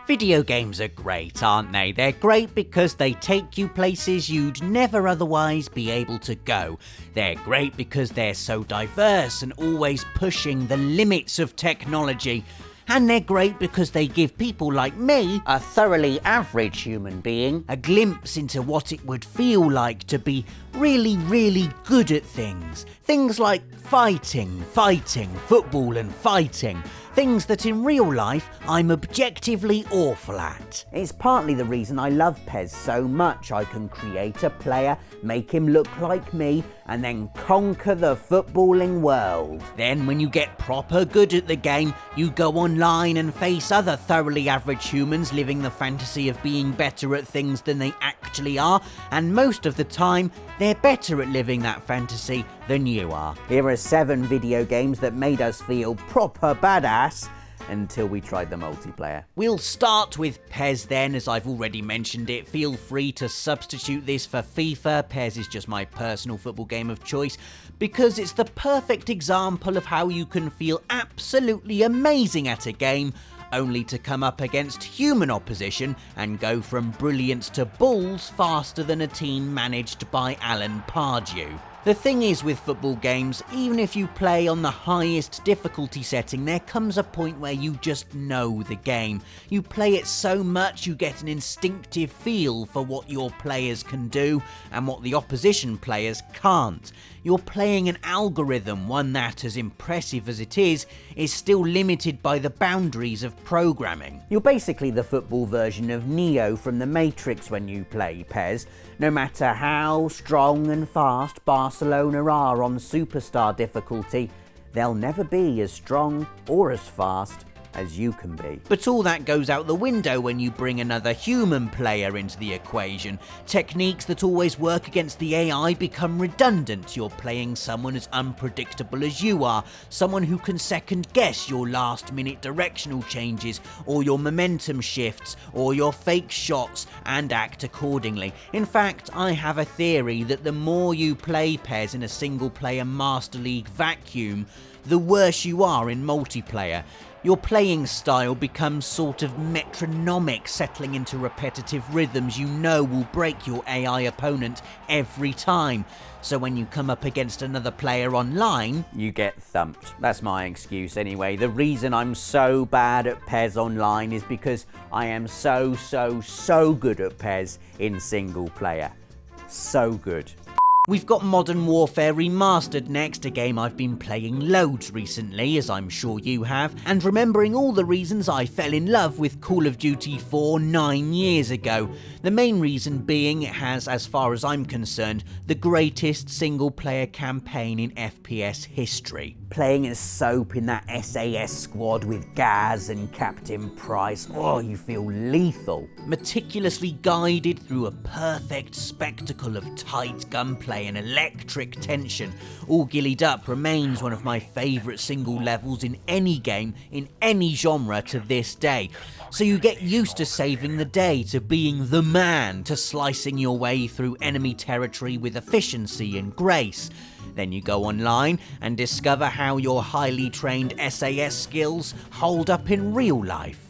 Video games are great, aren't they? They're great because they take you places you'd never otherwise be able to go. They're great because they're so diverse and always pushing the limits of technology. And they're great because they give people like me, a thoroughly average human being, a glimpse into what it would feel like to be really, really good at things. Things like fighting, football and fighting. Things that in real life I'm objectively awful at. It's partly the reason I love Pez so much. I can create a player, make him look like me, and then conquer the footballing world. Then when you get proper good at the game, you go online and face other thoroughly average humans living the fantasy of being better at things than they actually are, and most of the time, they're better at living that fantasy than you are. Here are 7 video games that made us feel proper badass until we tried the multiplayer. We'll start with Pez then, as I've already mentioned it. Feel free to substitute this for FIFA. Pez is just my personal football game of choice because it's the perfect example of how you can feel absolutely amazing at a game only to come up against human opposition and go from brilliance to balls faster than a team managed by Alan Pardew. The thing is with football games, even if you play on the highest difficulty setting, there comes a point where you just know the game. You play it so much you get an instinctive feel for what your players can do and what the opposition players can't. You're playing an algorithm, one that, as impressive as it is still limited by the boundaries of programming. You're basically the football version of Neo from The Matrix when you play Pez. No matter how strong and fast Barcelona are on superstar difficulty, they'll never be as strong or as fast as you can be. But all that goes out the window when you bring another human player into the equation. Techniques that always work against the AI become redundant. You're playing someone as unpredictable as you are, someone who can second guess your last minute directional changes or your momentum shifts or your fake shots and act accordingly. In fact, I have a theory that the more you play Pez in a single player Master League vacuum, the worse you are in multiplayer. Your playing style becomes sort of metronomic, settling into repetitive rhythms you know will break your AI opponent every time. So when you come up against another player online, you get thumped. That's my excuse anyway. The reason I'm so bad at Pez online is because I am so good at Pez in single player. So good. We've got Modern Warfare Remastered next, a game I've been playing loads recently, as I'm sure you have, and remembering all the reasons I fell in love with Call of Duty 4 9 years ago. The main reason being it has, as far as I'm concerned, the greatest single-player campaign in FPS history. Playing as Soap in that SAS squad with Gaz and Captain Price, oh, you feel lethal. Meticulously guided through a perfect spectacle of tight gunplay and electric tension, All Gillied Up remains one of my favourite single levels in any game, in any genre to this day. So you get used to saving the day, to being the man, to slicing your way through enemy territory with efficiency and grace. Then you go online and discover how your highly trained SAS skills hold up in real life.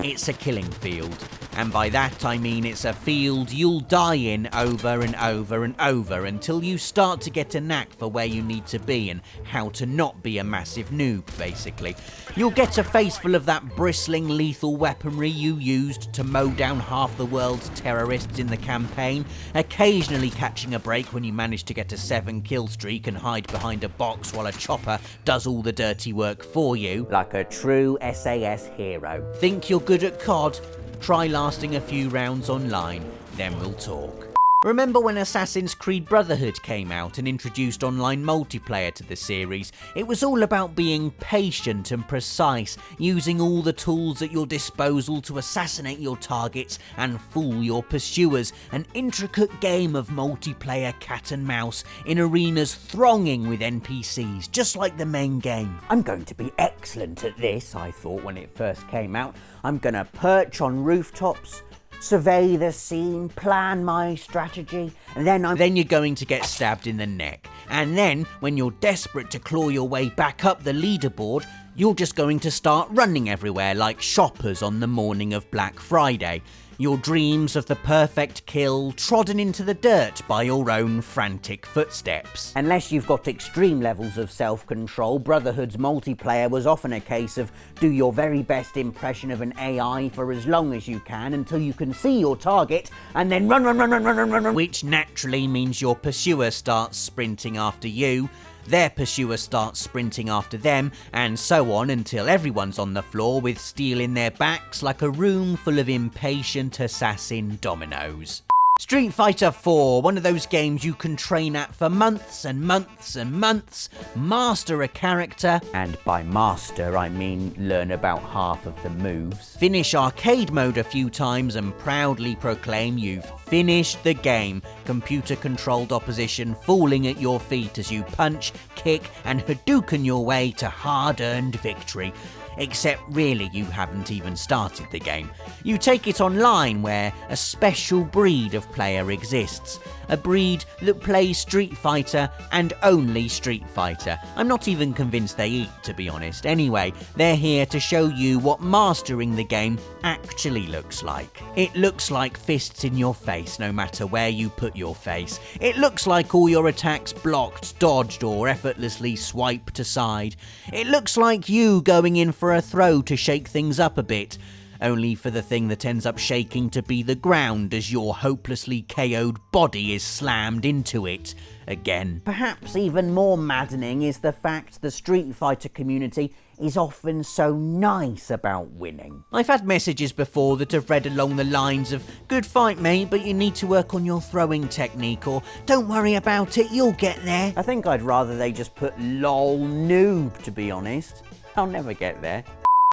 It's a killing field, and by that I mean it's a field you'll die in over and over and over until you start to get a knack for where you need to be and how to not be a massive noob, basically. You'll get a face full of that bristling lethal weaponry you used to mow down half the world's terrorists in the campaign, occasionally catching a break when you manage to get a 7-kill streak and hide behind a box while a chopper does all the dirty work for you, like a true SAS hero. Think you're good at COD? Try lasting a few rounds online, then we'll talk. Remember when Assassin's Creed Brotherhood came out and introduced online multiplayer to the series? It was all about being patient and precise, using all the tools at your disposal to assassinate your targets and fool your pursuers. An intricate game of multiplayer cat and mouse in arenas thronging with NPCs, just like the main game. I'm going to be excellent at this, I thought when it first came out. I'm gonna perch on rooftops, survey the scene, plan my strategy, and then you're going to get stabbed in the neck. And then, when you're desperate to claw your way back up the leaderboard, you're just going to start running everywhere like shoppers on the morning of Black Friday. Your dreams of the perfect kill trodden into the dirt by your own frantic footsteps. Unless you've got extreme levels of self-control, Brotherhood's multiplayer was often a case of do your very best impression of an AI for as long as you can until you can see your target and then run. Which naturally means your pursuer starts sprinting after you, their pursuer starts sprinting after them, and so on until everyone's on the floor with steel in their backs like a room full of impatient assassin dominoes. Street Fighter 4, one of those games you can train at for months and months and months, master a character, and by master I mean learn about half of the moves, finish arcade mode a few times and proudly proclaim you've finished the game, computer-controlled opposition falling at your feet as you punch, kick and Hadouken your way to hard-earned victory. Except really you haven't even started the game. You take it online where a special breed of player exists. A breed that plays Street Fighter and only Street Fighter. I'm not even convinced they eat, to be honest. Anyway, they're here to show you what mastering the game actually looks like. It looks like fists in your face no matter where you put your face. It looks like all your attacks blocked, dodged or effortlessly swiped aside. It looks like you going in for a throw to shake things up a bit, only for the thing that ends up shaking to be the ground as your hopelessly KO'd body is slammed into it again. Perhaps even more maddening is the fact the Street Fighter community is often so nice about winning. I've had messages before that have read along the lines of, good fight mate, but you need to work on your throwing technique, or don't worry about it, you'll get there. I think I'd rather they just put lol noob, to be honest. I'll never get there.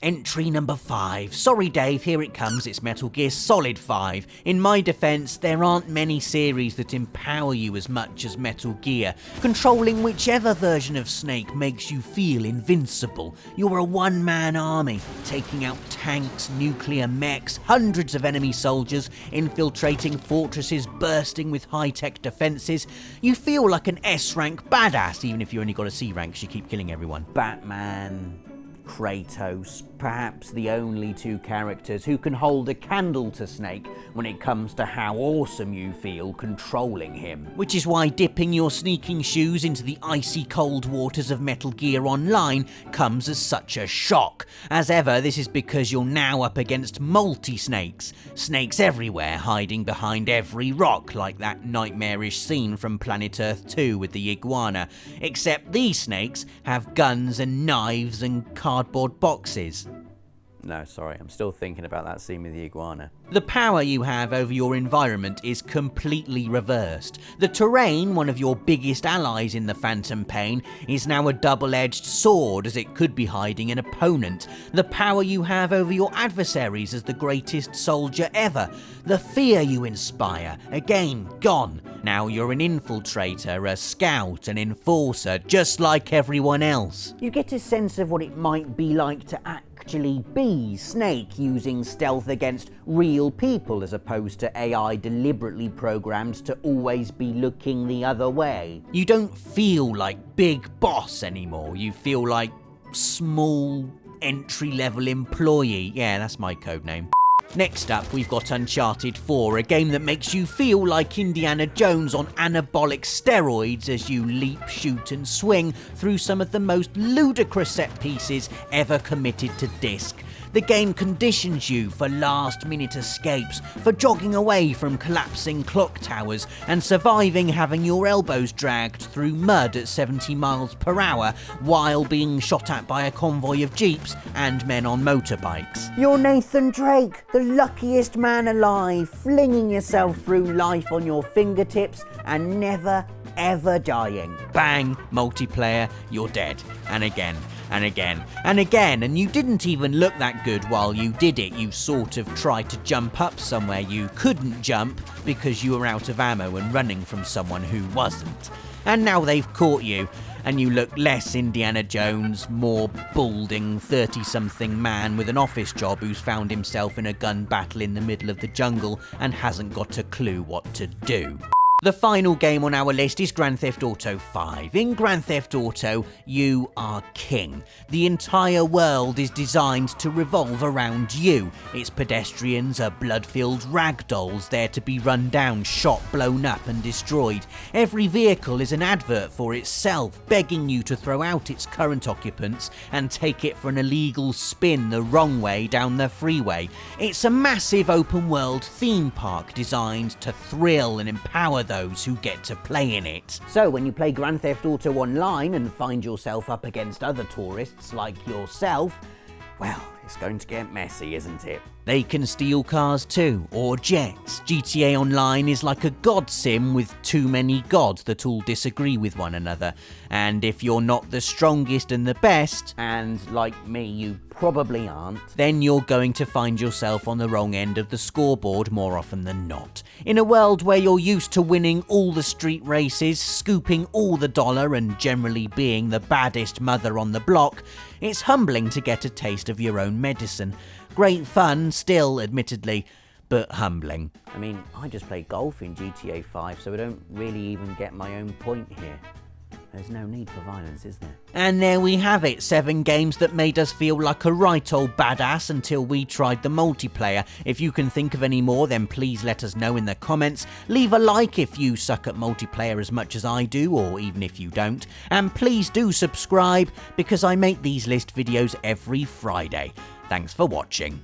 Entry number 5. Sorry Dave, here it comes, it's Metal Gear Solid 5. In my defence, there aren't many series that empower you as much as Metal Gear. Controlling whichever version of Snake makes you feel invincible. You're a one-man army, taking out tanks, nuclear mechs, hundreds of enemy soldiers, infiltrating fortresses bursting with high-tech defences. You feel like an S-rank badass, even if you only got a C rank because you keep killing everyone. Batman, Kratos, perhaps the only two characters who can hold a candle to Snake when it comes to how awesome you feel controlling him. Which is why dipping your sneaking shoes into the icy cold waters of Metal Gear Online comes as such a shock. As ever, this is because you're now up against multi-snakes. Snakes everywhere, hiding behind every rock, like that nightmarish scene from Planet Earth 2 with the iguana. Except these snakes have guns and knives and cardboard boxes. No, sorry, I'm still thinking about that scene with the iguana. The power you have over your environment is completely reversed. The terrain, one of your biggest allies in the Phantom Pain, is now a double-edged sword as it could be hiding an opponent. The power you have over your adversaries as the greatest soldier ever. The fear you inspire, again, gone. Now you're an infiltrator, a scout, an enforcer, just like everyone else. You get a sense of what it might be like to actually be Snake, using stealth against real people as opposed to AI deliberately programmed to always be looking the other way. You don't feel like Big Boss anymore, you feel like small, entry-level employee. Yeah, that's my codename. Next up, we've got Uncharted 4, a game that makes you feel like Indiana Jones on anabolic steroids as you leap, shoot and swing through some of the most ludicrous set pieces ever committed to disc. The game conditions you for last-minute escapes, for jogging away from collapsing clock towers and surviving having your elbows dragged through mud at 70 miles per hour while being shot at by a convoy of jeeps and men on motorbikes. You're Nathan Drake, the luckiest man alive, flinging yourself through life on your fingertips and never ever dying. Bang, multiplayer, you're dead. And again, and again, and again, and you didn't even look that good while you did it. You sort of tried to jump up somewhere you couldn't jump because you were out of ammo and running from someone who wasn't. And now they've caught you, and you look less Indiana Jones, more balding 30-something man with an office job who's found himself in a gun battle in the middle of the jungle and hasn't got a clue what to do. The final game on our list is Grand Theft Auto 5. In Grand Theft Auto, you are king. The entire world is designed to revolve around you. Its pedestrians are blood-filled ragdolls there to be run down, shot, blown up and destroyed. Every vehicle is an advert for itself, begging you to throw out its current occupants and take it for an illegal spin the wrong way down the freeway. It's a massive open-world theme park designed to thrill and empower those who get to play in it. So when you play Grand Theft Auto Online and find yourself up against other tourists like yourself, well, it's going to get messy, isn't it? They can steal cars too, or jets. GTA Online is like a god sim with too many gods that all disagree with one another. And if you're not the strongest and the best, and like me you probably aren't, then you're going to find yourself on the wrong end of the scoreboard more often than not. In a world where you're used to winning all the street races, scooping all the dollar and generally being the baddest mother on the block, it's humbling to get a taste of your own medicine. Great fun still, admittedly, but humbling. I mean, I just play golf in GTA 5, so I don't really even get my own point here. There's no need for violence, is there? And there we have it, 7 games that made us feel like a right old badass until we tried the multiplayer. If you can think of any more, then please let us know in the comments. Leave a like if you suck at multiplayer as much as I do, or even if you don't. And please do subscribe, because I make these list videos every Friday. Thanks for watching.